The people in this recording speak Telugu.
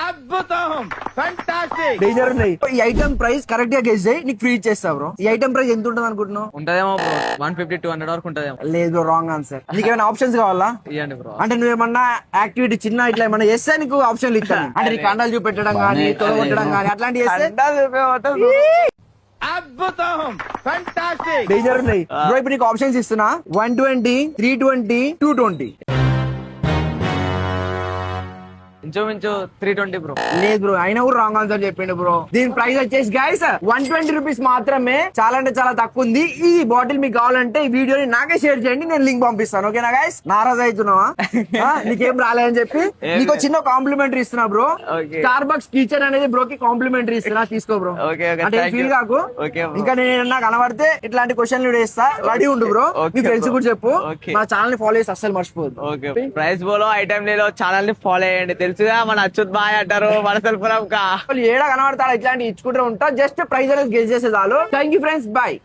అద్భుతం, ఫంటాస్టిక్. డేంజర్ ఉన్నాయి. ఈ ఐటమ్ ప్రైస్ కరెక్ట్ గా గెస్ చేయి, నీకు ఫ్రీ ఇచ్చేస్తా బ్రో. ఈ ఐటమ్ ప్రైస్ ఎంత ఉంటుంది అనుకుంటున్నావు? ఉంటదేమో బ్రో 150-200 వరకు ఉంటదేమో. లేదు బ్రో, రాంగ్ ఆన్సర్. నీకు ఏమైనా ఆప్షన్స్ కావాలా? ఇవ్వండి బ్రో. అంటే నువ్వేమన్నా యాక్టివిటీ చిన్న ఇట్లా ఏమన్నా చేస్తే నీకు ఆప్షన్లు ఇస్తాను. అంటే నీ కండాలు చూపెట్టడం కానీ, తొడగొట్టడం కానీ అట్లాంటివి చేస్తే అద్భుతం, ఫంటాస్టిక్. డేంజర్ ఉన్నాయి బ్రో. ఇప్పుడు నీకు ఆప్షన్స్ ఇస్తున్నా: 120, 320, 220. ఇంచుమించు 320 బ్రో. లేదు బ్రో, అయినా కూడా రాంగ్ ఆన్సర్ చెప్పిండు బ్రో. దీని ప్రైస్ వచ్చేసి గైస్ 120 రూపీస్ మాత్రమే. చాలా అంటే చాలా తక్కువ ఉంది. ఈ బాటిల్ మీకు కావాలంటే ఈ వీడియోని నాకే షేర్ చేయండి, నేను లింక్ పంపిస్తాను. ఓకేనా గైస్? నారాజ్ అవుతున్నావా? నీకేం రాలేదని చెప్పి నీకు చిన్న కాంప్లిమెంటరీ ఇస్తున్నా బ్రో. స్టార్బక్స్ కిచెన్ అనేది బ్రోకి కాంప్లిమెంటరీ ఇస్తున్నా, తీసుకో బ్రో. అంటే ఫీల్ కాకు. ఇంకా నేను కనబడితే ఇట్లాంటి క్వశ్చన్లు వేస్తా, రెడీ ఉండు బ్రో. నీ ఫ్రెండ్స్ కూడా చెప్పు, మా ఛానల్ ని ఫాలో చేసి అస్సలు మర్చిపోదు. ప్రైస్ బోలో ఐటమ్ లేలో ఛానల్ ని ఫాలో చేయండి. తెలుసుగా మన అచ్యుత్ బాయ్ అంటారు మనసల్పురం కా. ఏడా కనబడతాడు ఇట్లాంటి ఇచ్చుకుంటూ ఉంటా. జస్ట్ ప్రైజ్ అనేది గెస్ చేసే చాలు. Thank you friends, bye.